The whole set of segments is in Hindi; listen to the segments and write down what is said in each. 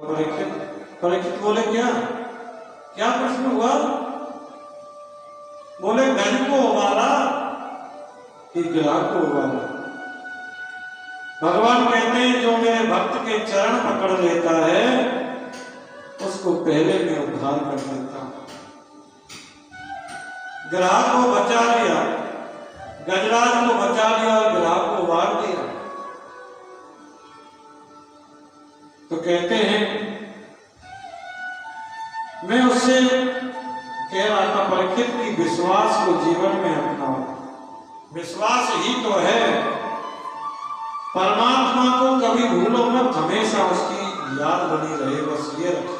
परीक्षित बोले क्या क्या प्रश्न हुआ? बोले गज को उबाला कि गिला को उबाला। भगवान कहते हैं जो मेरे भक्त के चरण पकड़ लेता है उसको पहले मैं उद्धार कर देता हूं। ग्राहक को बचा लिया, गजराज को बचा लिया और ग्राहक को उबार दिया। तो कहते हैं मैं उससे कह रहा था परीक्षित की विश्वास को जीवन में अपनाओ। विश्वास ही तो है, परमात्मा को कभी भूलो मत, हमेशा उसकी याद बनी रहे, बस ये रखिए।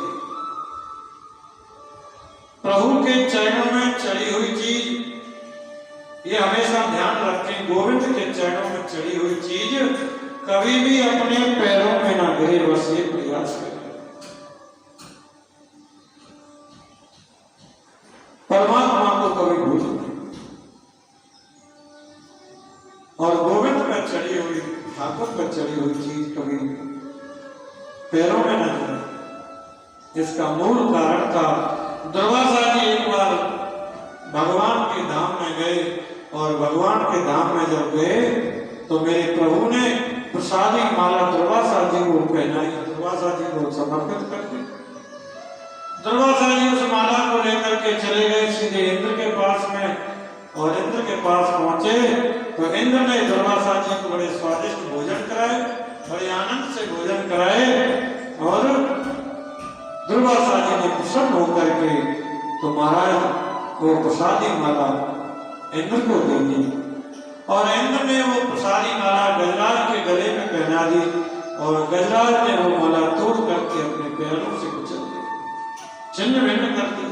प्रभु के चरणों में चढ़ी हुई चीज ये हमेशा ध्यान रखें, गोविंद के चरणों में चढ़ी हुई चीज कभी भी अपने पैरों में ना गिरे, बस ये प्रयास करें। परमात्मा को कभी भूल नहीं, और गोविंद पर चढ़ी हुई, ठाकुर पर चढ़ी हुई चीज कभी पैरों में न जाए। इसका मूल कारण था दुर्वासा जी एक बार भगवान के धाम में गए, और भगवान के धाम में जब गए तो मेरे प्रभु ने प्रसादी माला दुर्वासा जी को पहनाई, दुर्वासा जी को समर्पित कर दी। दुर्वासा जी उस माला को लेकर के चले गए सीधे इंद्र के पास में, और इंद्र के पास पहुंचे तो इंद्र ने दुर्वासा जी को बड़े स्वादिष्ट भोजन कराए, बड़े आनंद से भोजन कराए, और दुर्वासा जी ने प्रसन्न होकर के तो महाराज वो प्रसादी माला इंद्र को दे दी, और इंद्र ने वो प्रसादी माला गजराज के गले में पहना दी, और गजराज ने वो माला तोड़ करके अपने पैरों से कुचल दी, छिन्न भिन्न कर दिया।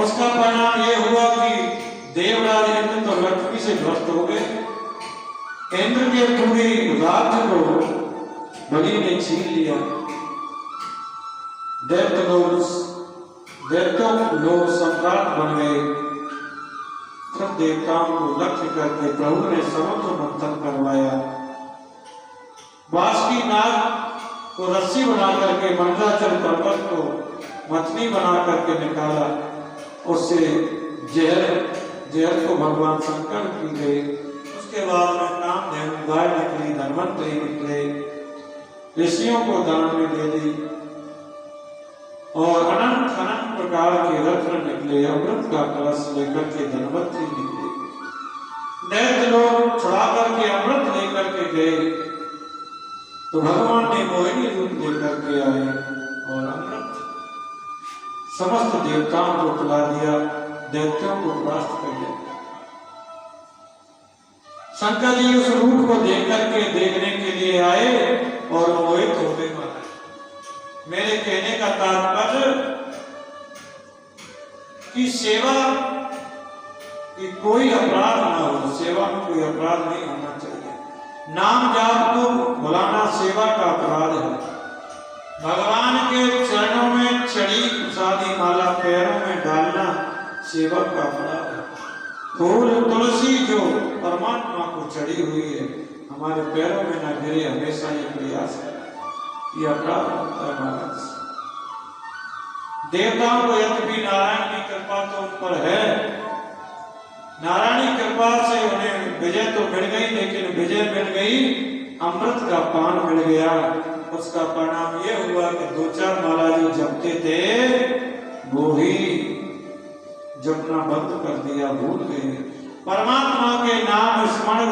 उसका परिणाम ये हुआ कि देवराज इंद्र तो लक्ष्मी से ग्रस्त हो गए। इंद्र के पूरे राज्य को बलि ने छीन लिया। दैत्यों लोग सम्राट बन गए। सब देवताओं को लक्ष्य करके प्रभु ने समुद्र मंथन करवाया। बासुकी नाग को रस्सी बना करके मंदराचल पर्वत को मछली बना करके निकाला, उससे जहर को भगवान शंकर पी गए। उसके बाद में कामधेनु गाय निकली, धन्वंतरी निकले, ऋषियों को दान में दे दी, और अनंत अनंत प्रकार के रत्न निकले, अमृत का कलश लेकर के धन्वंतरी निकले। दैत्य लोग छुड़ा करके अमृत लेकर के गए तो भगवान ने मोहिनी रूप लेकर के आए और अमृत समस्त देवताओं को पिला दिया, दैत्यों को परास्त कर दिया। शंकर जी उस रूप को देख करके देखने के लिए आए और मोहित हो गए। मेरे कहने का तात्पर्य कि सेवा की कोई अपराध ना हो, सेवा में कोई अपराध नहीं होना चाहिए। नाम जाप को बुलाना सेवा का अपराध है। भगवान के चरणों में चढ़ी प्रसादी माला पैरों में डालना सेवा का अपराध है। फूल तुलसी जो परमात्मा को चढ़ी हुई है हमारे पैरों में न गिरे, हमेशा ये प्रयास है। ये अपराध होता है महाराज। देवताओं को यद्यपि नारायण की कृपा तो उन पर है, नारायणी कृपा से उन्हें विजय तो मिल गई, लेकिन विजय मिल गई, अमृत का पान मिल गया। उसका परिणाम ये हुआ कि दो चार माला जो जपते थे वो ही जपना बंद कर दिया, भूल गए। परमात्मा के नाम स्मरण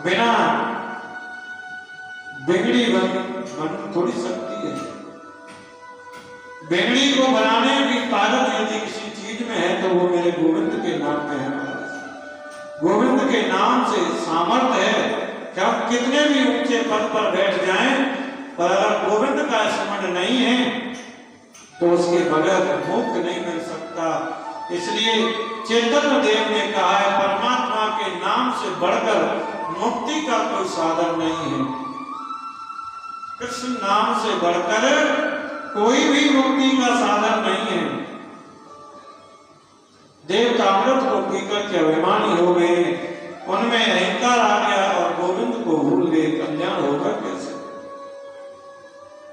बिना बिगड़ी बन थोड़ी सकती है। बिगड़ी को बनाने की ताकत यदि किसी चीज में है तो वो मेरे गोविंद के नाम में है। गोविंद के नाम से सामर्थ्य है कि हम कितने भी ऊंचे पद पर बैठ जाएं, पर अगर गोविंद का स्मरण नहीं है तो उसके बगैर मुक्त नहीं मिल सकता। इसलिए चैतन्य देव ने कहा है परमात्मा के नाम से बढ़कर मुक्ति का कोई साधन नहीं है। कृष्ण नाम से बढ़कर कोई भी मुक्ति का साधन नहीं है। देवता अमृत को पीकर के अभिमानी हो गए, उनमें अहंकार आ गया और गोविंद को भूल गए। कल्याण होगा कैसे?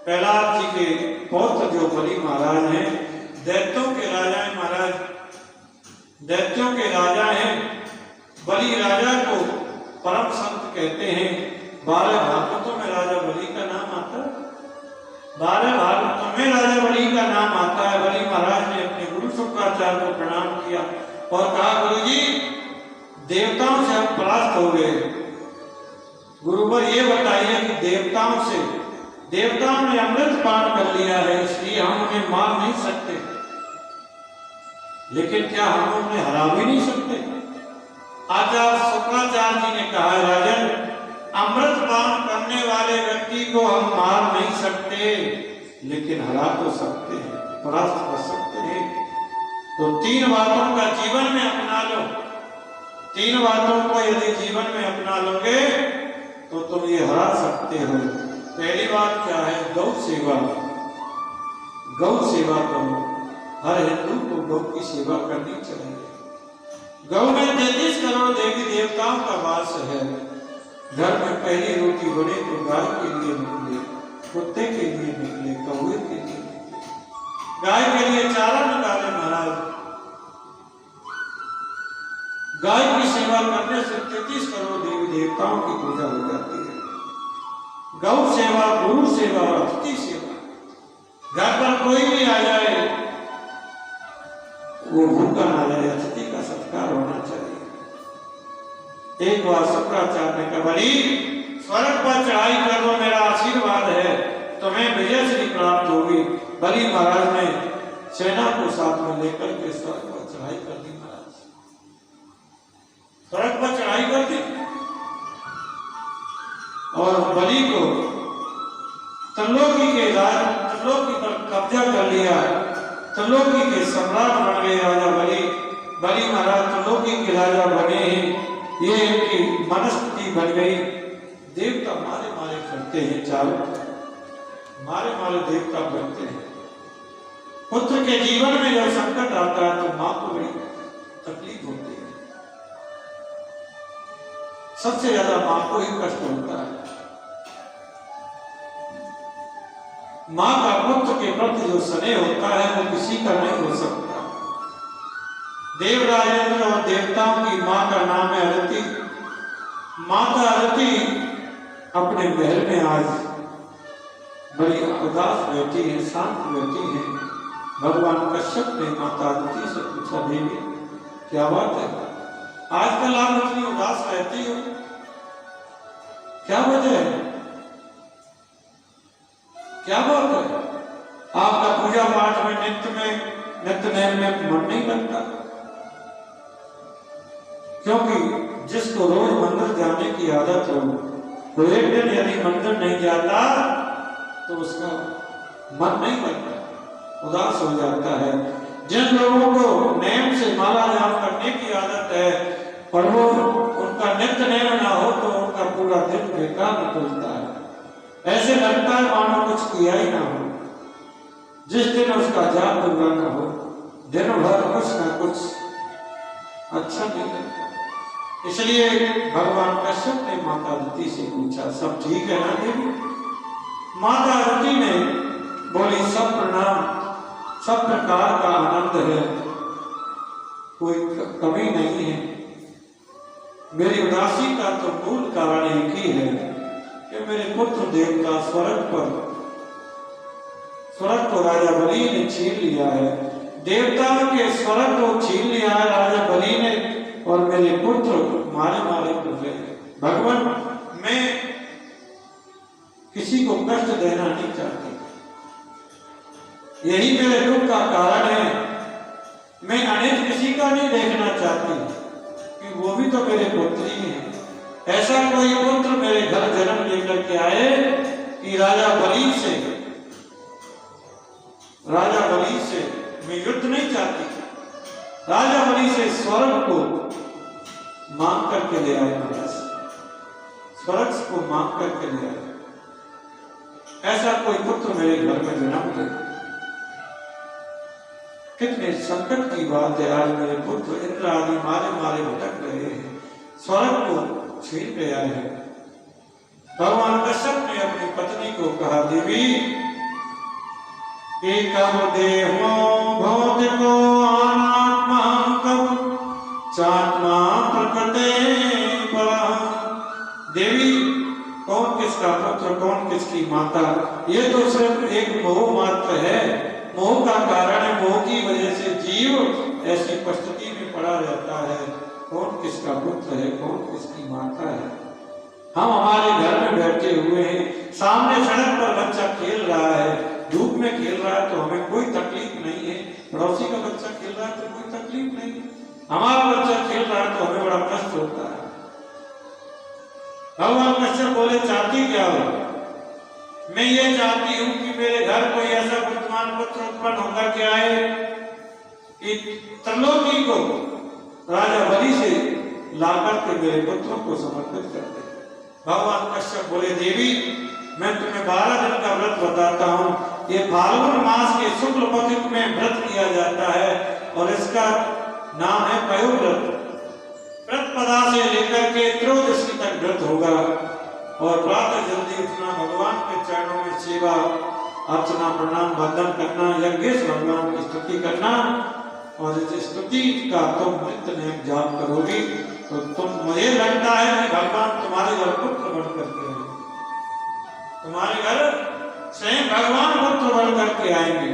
प्रहलाद जी के पौत्र जो बलि महाराज हैं, दैत्यों के राजा हैं महाराज, दैत्यों के राजा हैं। बलि राजा को परम संत कहते हैं। 12 भागवतों में राजा बलि का नाम आता है, 12 भागवतों में राजा बलि का नाम आता है। बलि महाराज ने अपने गुरु शुक्राचार्य को प्रणाम किया और कहा, गुरु जी देवताओं से हम परास्त हो गए। गुरुवर ये बताइए कि देवताओं ने अमृत पान कर लिया है, इसलिए हम उन्हें मार नहीं सकते, लेकिन क्या हम उन्हें हरा भी नहीं सकते? आचार्य शुक्राचार्य जी ने कहा, राजन अमृत पान करने वाले व्यक्ति को हम मार नहीं सकते, लेकिन हरा तो सकते हैं, परास्त कर सकते हैं। तो 3 बातों का जीवन में अपना लो। 3 बातों को यदि जीवन में अपना लोगे तो तुम ये हरा सकते हो। पहली बात क्या है? गौ सेवा। गौ सेवा करो। हर हिंदू को गौ की सेवा करनी चाहिए। गौ में 33 करोड़ देवी देवताओं का वास है। घर में पहली रोटी बने तो गाय के लिए निकले, कुत्ते के लिए निकले, कौवे के लिए निकले, गाय के लिए चारा निकाले महाराज। गाय की सेवा करने से 33 करोड़ देवी देवताओं की पूजा हो जाती है। गौ सेवा, गुरु सेवा और अतिथि सेवा। घर पर कोई भी आ जाए वो भूखा ना जाए, अतिथि का सत्कार होना चाहिए। एक बार शुक्राचार्य ने कहा, बलि स्वर्ग पर चढ़ाई कर दो, मेरा आशीर्वाद है, तुम्हें विजय श्री प्राप्त होगी। बलि महाराज ने सेना को साथ में लेकर के स्वर्ग पर चढ़ाई कर दी। महाराज स्वर्ग पर चढ़ाई कर दी और बलि को त्रिलोकी पर कब्जा कर लिया। त्रिलोकी के सम्राट बन गए राजा बलि। बलि महाराज त्रिलोकी के राजा बने हैं। ये इनकी मनस्थिति बन गई। देवता मारे मारे करते हैं, चारों मारे मारे देवता बनते हैं। पुत्र के जीवन में जब संकट आता है तो मां को बड़ी तकलीफ होती है। सबसे ज्यादा मां को ही कष्ट होता है। मां का पुत्र के प्रति जो स्नेह होता है वो किसी का नहीं हो सकता। देवराजेंद्र और देवताओं की मां का नाम है अदिति। माता अदिति अपने महल में आज बड़ी उदास बैठी है, शांत बैठी है। भगवान कश्यप ने माता अदिति से पूछा, देवी क्या बात है, आजकल आप इतनी उदास रहती हो, क्या वजह है, क्या बात है? आपका पूजा पाठ में नित्य नैन में मन नहीं लगता? क्योंकि जिसको रोज मंदिर जाने की आदत हो, तो एक दिन यदि मंदिर नहीं जाता तो उसका मन नहीं लगता, उदास हो जाता है। जिन लोगों को नेम से माला जाप करने की आदत है और वो उनका नित्य नेम ना हो तो उनका पूरा दिन बेकार निकलता है। ऐसे लगता है मानो कुछ किया ही ना हो। जिस दिन उसका जाप पूरा ना हो, दिन भर कुछ ना कुछ अच्छा नहीं लगता। इसलिए भगवान कश्यप ने माता अदिति से पूछा, सब ठीक है ना देवी? माता अदिति ने बोली, सब प्रणाम, सब प्रकार का आनंद है, कोई कमी नहीं है। मेरी उदासी का तो मूल कारण एक ही है कि मेरे पुत्र देवता स्वर्ग को राजा बलि ने छीन लिया है। देवताओं के स्वर्ग को छीन लिया है राजा बलि ने और मेरे पुत्र मारे मारे कर रहे। भगवान, मैं किसी को कष्ट देना नहीं चाहती, यही मेरे दुख का कारण है। मैं अनित किसी का नहीं देखना चाहती कि वो भी तो मेरे पुत्र ही है। ऐसा कोई पुत्र मेरे घर जन्म लेकर के आए कि राजा बलि से मैं युद्ध नहीं चाहती, राजा बलि से स्वर्ग को मांग करके ले आए, स्वर्ग को मांग करके ले आए। ऐसा कोई पुत्र मेरे घर में जन्म ले। कितने संकट की बात है, आज मेरे पुत्र इंद्र आदि मारे मारे भटक रहे हैं, स्वर्ग को छीन ले आए हैं। भगवान कश्यप ने अपनी पत्नी को कहा, देवी एकम देहो भौतिको अनात्मा कब चात्मा प्रकृते परा। देवी कौन किसका पुत्र कौन किसकी माता, ये तो सिर्फ एक मोह मात्र है। मोह का कारण है, मोह की वजह से जीव ऐसी परिस्थिति में पड़ा रहता है। कौन किसका पुत्र है कौन किसकी माता है। हम हमारे घर में बैठे हुए हैं, सामने सड़क पर बच्चा खेल रहा है, धूप में खेल रहा है तो हमें कोई तकलीफ नहीं है। पड़ोसी का बच्चा खेल रहा है तो कोई तकलीफ नहीं है। हमारा बच्चा खेल रहा है तो हमें बड़ा कष्ट होता है। भगवान कश्यप बोले चाहती क्या हो? मैं ये चाहती हूं कि मेरे घर कोई ऐसा बुद्धिमान पुत्र उत्पन्न होकर के आए कि त्रिलोकी को राजा बलि से लाकर के मेरे पुत्रों को समर्पित कर दे। भगवान कश्यप बोले देवी मैं तुम्हें 12 दिन का व्रत बताता हूँ। ये फाल्गुन मास के शुक्ल पक्ष में व्रत किया जाता है और इसका नाम है पयो व्रत। व्रतपदा से लेकर के त्रयोदशी तक व्रत होगा और प्रातः जल्दी उठना, भगवान के चरणों में सेवा अर्चना प्रणाम वंदन करना, यज्ञेश भगवान की स्तुति करना और इस स्तुति का तुम नित्य नेम जाप करोगी तो तुम, मुझे लगता है कि भगवान तुम्हारे घर पुत्र बन करके आएंगे, तुम्हारे घर स्वयं भगवान पुत्र बन करके आएंगे।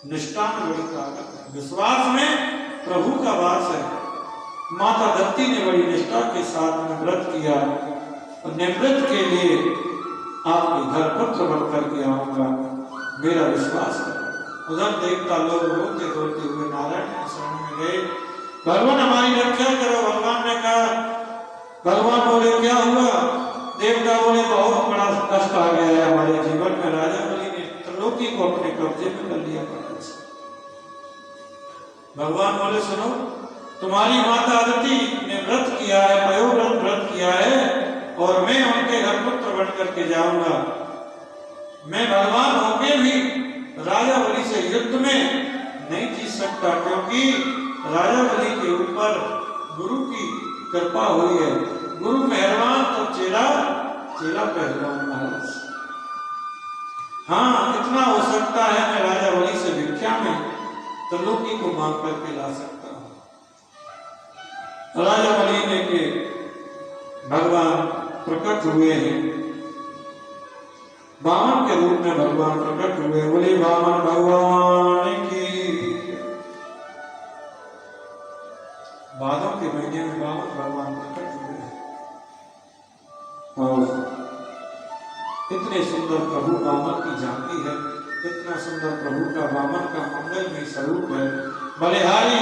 निष्ठा में बड़ी ताकत है, विश्वास में प्रभु का वास है। माता दत्ती ने बड़ी निष्ठा के साथ में व्रत किया और निवृत्त के लिए आपके घर पुत्र बन करके आऊंगा, मेरा विश्वास है। उधर देवता लोग रोते रोते हुए नारायण के शरण में गए, भगवान हमारी रक्षा करो। भगवान ने कहा, भगवान बोले क्या हुआ? देवता बोले बहुत बड़ा कष्ट आ गया है हमारे जीवन में। राजा बलि ने त्रिलोकी को अपने कब्जे में कर लिया। भगवान बोले सुनो, तुम्हारी माता अदिति ने व्रत किया है, पयोव्रत व्रत किया है और मैं उनके घर पुत्र बन करके जाऊंगा। मैं भगवान होके भी राजा बलि से युद्ध में नहीं जीत सकता क्योंकि राजा बलि के ऊपर गुरु की कृपा हुई है। गुरु मेहरबान तो चेला पहलवान महाराज। हाँ, इतना हो सकता है मैं राजा बलि से भिक्षा में त्रिलोकी को मांग करके ला सकता हूं। राजा बलि ने के भगवान प्रकट हुए हैं, वामन के रूप में भगवान प्रकट हुए। बोले वामन भगवान की। भादों के महीने में वामन भगवान प्रकट हुए और इतने सुंदर प्रभु वामन की झांकी है, इतना सुंदर प्रभु का वामन का मंगलमय स्वरूप है। बलिहारी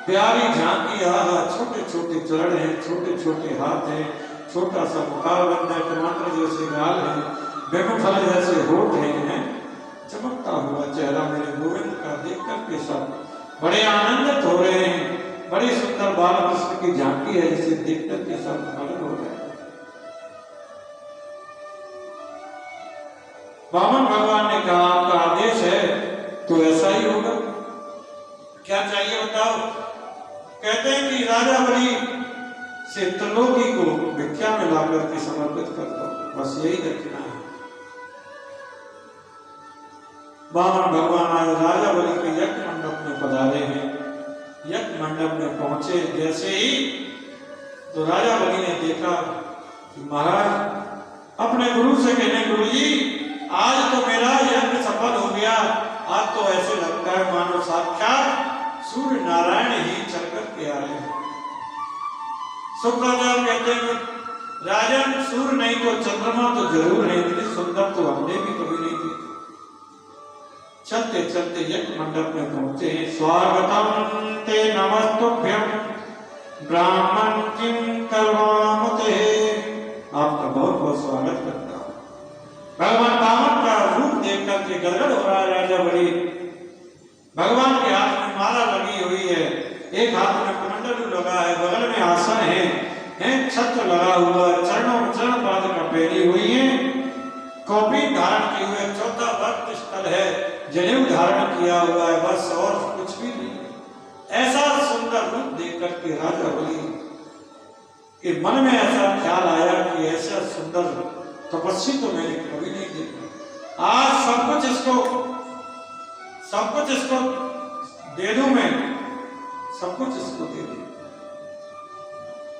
प्यारी झांकी, आहा, छोटे छोटे चरण हैं, छोटे छोटे हाथ हैं, छोटा सा मुखारबंद है, टमाटर जैसे गाल है, बेगम फल जैसे होठ हैं, चमकता हुआ चेहरा मेरे गोविंद का देख करके सब बड़े आनंदित हो रहे हैं। बड़ी सुंदर बाल कृष्ण की झांकी है जिसे देख करके सब मगन हो रहे हैं। वामन भगवान ने कहा आपका आदेश है तो ऐसा ही होगा, क्या चाहिए बताओ? कहते हैं कि राजा बलि से त्रिलोकी को भिक्षा में ला करके समर्पित कर दो, बस यही दक्षिणा है। वामन भगवान आज राजा बलि के यज्ञ मंडप में पधारे हैं। यज्ञ मंडप में पहुंचे जैसे ही तो राजा बलि ने देखा कि महाराज अपने गुरु से कहने, गुरु जी आज तो मेरा यज्ञ सफल हो गया। आज तो ऐसे लगता है मानो साक्षात सूर्य नारायण ही चल कर के आ रहे हैं। शुक्राचार्य कहते हैं राजन सूर्य नहीं तो चंद्रमा तो जरूर है, इतनी सुंदर तो हमने भी कभी नहीं देखी। चलते चलते यज्ञ मंडप में पहुंचे। स्वागतम ते नमस्तुभ्यं ब्राह्मण किं करवामते। आपका बहुत बहुत स्वागत करता हूं। भगवान वामन का रूप देख करके गदगद हो रहा है राजा बलि। भगवान के हाथ में माला लगी हुई है, एक हाथ में कमंडलू लगा है, बगल में आसन है, छत्र लगा हुआ, चरणों में चरण पादुका पहनी हुई है, कौपी धारण किए हुए, चौथा भक्त स्थल है, जनेऊ धारण किया हुआ है, बस और कुछ भी नहीं। ऐसा सुंदर रूप देख करके राजा बलि के मन में ऐसा ख्याल आया कि ऐसा सुंदर तपस्वी तो मैंने कभी नहीं देखा। आज सब कुछ इसको कुछ इसको दे दूं, मैं सब कुछ इसको दे दूं।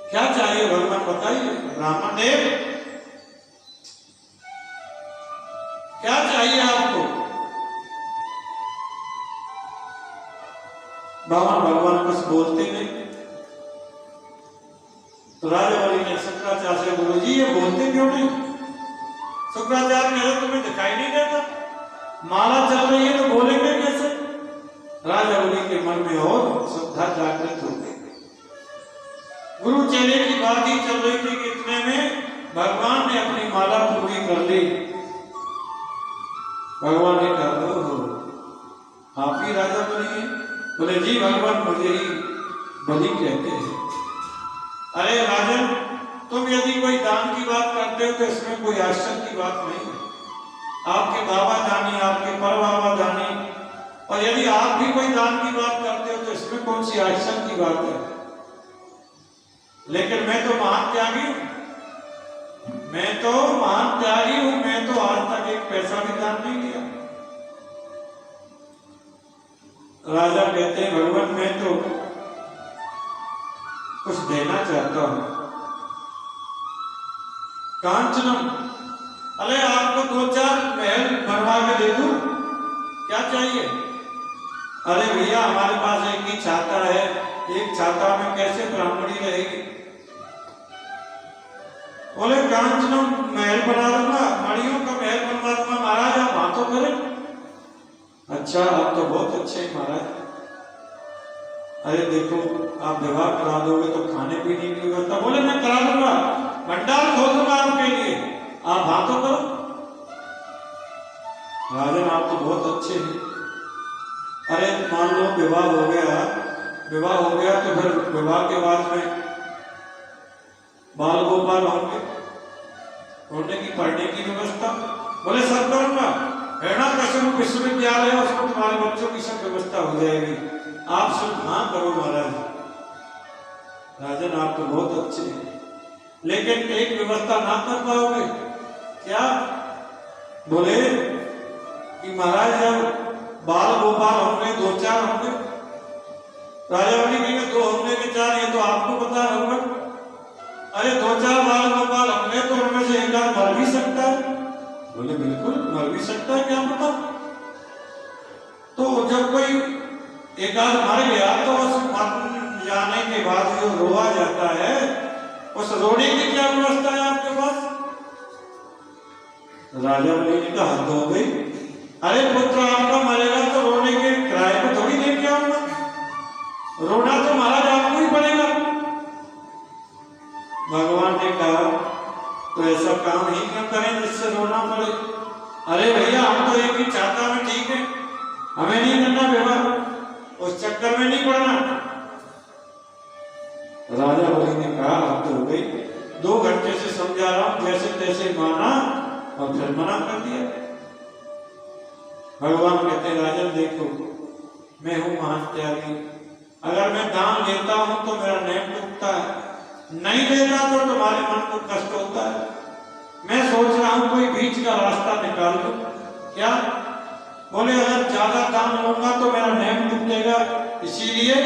क्या चाहिए भगवान बताइए? ब्राह्मण देव क्या चाहिए आपको? भगवान कुछ बोलते नहीं। तो राजा बलि ने शुक्राचार्य से बोलो, जी ये बोलते क्यों नहीं? शुक्राचार्य कहे तुम्हें दिखाई नहीं देता, माला चल रही है तो बोलेंगे कैसे? राजा बलि के मन में और श्रद्धा जागृत हो गई। गुरु चेले की बात ही चल रही थी कि इतने में भगवान ने अपनी माला पूरी कर ली। भगवान ने कहा दो आप ही राजा बलि हैं? बोले जी भगवान मुझे ही बलि कहते हैं। अरे राजन, तुम यदि कोई दान की बात करते हो तो इसमें कोई आश्चर्य की बात नहीं है। आपके बाबा दानी, आपके परबाबा दानी, और यदि आप भी कोई दान की बात करते हो तो इसमें कौन सी आश्चर्य की बात है? लेकिन मैं तो महान त्यागी हूं, मैं तो महान त्यागी हूं, मैं तो आज तक एक पैसा भी दान नहीं दिया। राजा कहते हैं भगवान मैं तो कुछ देना चाहता हूं। कांचनम, अरे आपको 2-4 महल बनवा के दे दूं, क्या चाहिए? अरे भैया हमारे पास एक ही छाता है, एक छाता में कैसे ब्राह्मणी रहेगी? बोले कांचनम महल बना दूंगा, मणियों का महल बनवा दूंगा। महाराज आप बातों करें। अच्छा आप तो बहुत अच्छे हैं महाराज। अरे देखो आप विवाह करा दोगे तो खाने पीने की व्यवस्था, बोले मैं करा दूंगा, भंडार खोल दूंगा आपके लिए, आप बातों करो। राजन आप तो बहुत अच्छे हैं। अरे मान लो विवाह हो गया तो फिर विवाह के बाद में बाल गोपाल होंगे, की पढ़ने की व्यवस्था, बोले सब करूंगा। हिरण्यकश्यप विश्वविद्यालय है, उसमें तुम्हारे बच्चों की सब व्यवस्था हो जाएगी, आप सब हाँ करो महाराज। राजन आप तो बहुत अच्छे हैं, लेकिन एक व्यवस्था ना कर पाओगे क्या? बोले कि महाराज जब बाल गोपाल होंगे 2-4 होंगे, राजा बलि कहेंगे 2 होंगे कि 4, ये तो आपको पता होगा। अरे 2-4 बाल गोपाल होंगे तो उनमें से एक आध मर भी सकता है। बोले बिल्कुल मर भी सकता है, क्या पता। तो जब कोई एक आध मर गया तो उस मर जाने के बाद जो रोआ जाता है, उस रोने की क्या व्यवस्था है आपके पास? राजा बलि ने कहा हद हो गई। अरे पुत्र आपका मरेगा तो रोने के किराए को थोड़ी लेके आऊंगा, रोना तो महाराज आपको ही पड़ेगा। भगवान ने कहा तो ऐसा काम ही क्यों करें जिससे रोना पड़े? अरे भैया हम तो एक ही चाहता में ठीक है, हमें नहीं करना विवाह, उस चक्कर में नहीं पड़ना। राजा बलि ने कहा हद हो गई, 2 घंटे से समझा रहा हूं, जैसे तैसे माना और फिर मना कर दिया। भगवान कहते हैं राजन देखो मैं हूं महान त्यागी, अगर मैं दान लेता हूं तो मेरा नेम टूटता है, नहीं देता तो तुम्हारे मन को कष्ट होता है। मैं सोच रहा हूं कोई बीच का रास्ता निकाल लूं। क्या? बोले अगर ज्यादा दान लूंगा तो मेरा नेम टूटेगा, इसीलिए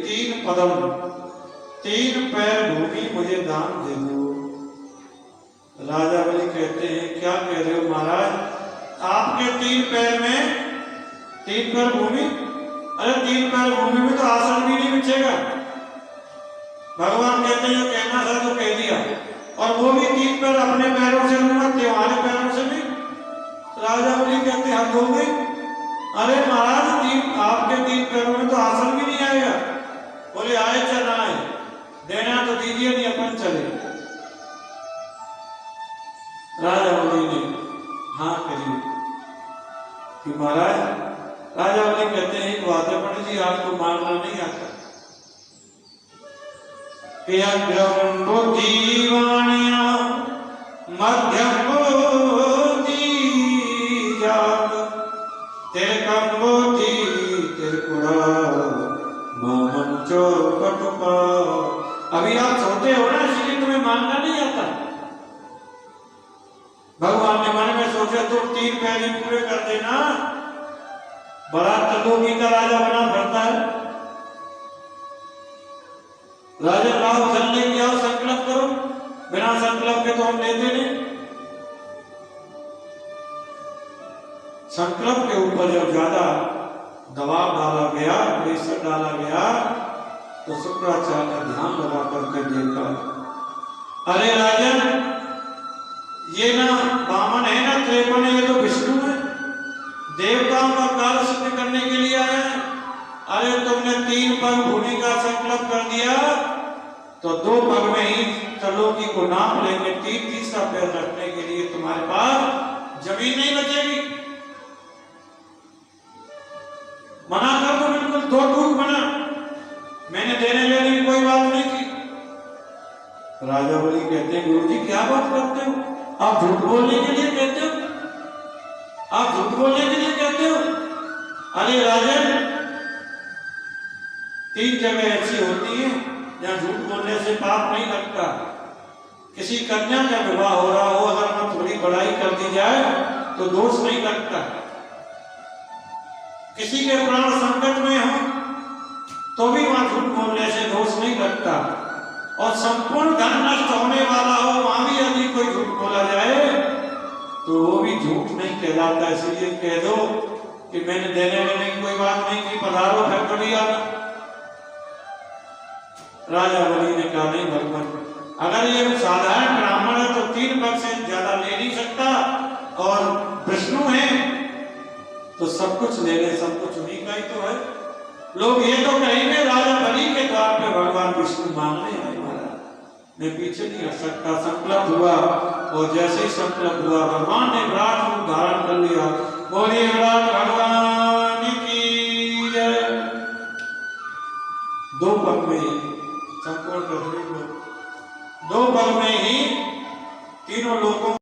3 पदम 3 पैर भूमि मुझे दान दे दो। राजा बलि कहते हैं क्या कह रहे हो महाराज, आपके 3 पैर में 3 पैर भूमि? अरे 3 पैर भूमि में तो आसन भी नहीं बिछेगा। भगवान कहते हैं कहना था तो कह दिया, और वो भी 3 पैर अपने पैरों से लूंगा, तुम्हारे पैरों से नहीं। राजा बलि कहते हैं हद हो गई। अरे महाराज आपके 3 पैरों में तो आसन भी नहीं आएगा। बोले आए चाहे ना आए, देना तो दीजिए, नहीं अपन चले। राजा बलि ने हाँ करी कि महाराज, राजा बलि कहते हैं एक बात है पंडित जी, आपको मारना नहीं आता कि अग्रम बुद्धिवाणिया मध्यम बुद्धि जात तिरकम बुद्धि तिरकुड़ा मामन चौपटुपा। अभी आप छोटे हो ना, इसलिए तुम्हें मानना नहीं आता। भगवान ने मन में सोचा से तो 3 पहल ही पूरे कर देना। बड़ा तलोगी का राजा बना फिरता है। राजा लाओ जल लेके आओ, संकल्प करो। बिना संकल्प के तो हम लेते नहीं। संकल्प के ऊपर जब ज्यादा दबाव डाला गया, प्रेशर डाला गया, तो शुक्राचार्य ने ध्यान लगा करके देखा, अरे राजन, ये ना वामन है ना त्रेपन है, ये तो विष्णु है, देवताओं का कार्य सिद्ध करने के लिए आया है। अरे तुमने 3 पग भूमि का संकल्प कर दिया तो 2 पग में ही त्रिलोकी को नाप लेंगे। 3 पैर रखने के लिए तुम्हारे पास जमीन नहीं बचेगी। मना कर दो, बिल्कुल 2 टूक मना। मैंने देने लेने की कोई बात नहीं की। राजा बलि कहते हैं, गुरु जी क्या बात करते हो? आप झूठ बोलने के लिए कहते हो? आप झूठ बोलने के लिए कहते हो? अरे राजन, 3 जगह ऐसी होती है जहां झूठ बोलने से पाप नहीं लगता। किसी कन्या का विवाह हो रहा हो, अगर मैं थोड़ी बड़ाई कर दी जाए तो दोष नहीं लगता। किसी के प्राण संकट में हो तो भी वहां झूठ बोलने से दोष नहीं लगता। और संपूर्ण धन नष्ट होने वाला हो, वहां भी यदि कोई झूठ बोला जाए तो वो भी झूठ नहीं कहलाता। इसलिए कह दो कि मैंने देने लेने की कोई बात नहीं की, पधारो घर कभी आना। राजा बलि ने कहा, नहीं भगवान, अगर ये साधारण ब्राह्मण है तो 3 पग से ज्यादा ले नहीं सकता, और विष्णु है तो सब कुछ ले ले, सब कुछ उन्हीं का ही तो है। लोग ये तो कहेंगे राजा बलि के द्वार पे भगवान विष्णु मांगने आए, महाराज मैं पीछे नहीं हट सकता। संकल्प हुआ, और जैसे ही संकल्प हुआ भगवान ने विराट रूप धारण कर लिया। बोलिए विराट भगवान की जय। 2 पग में ही संपूर्ण पृथ्वी को 2 पग में ही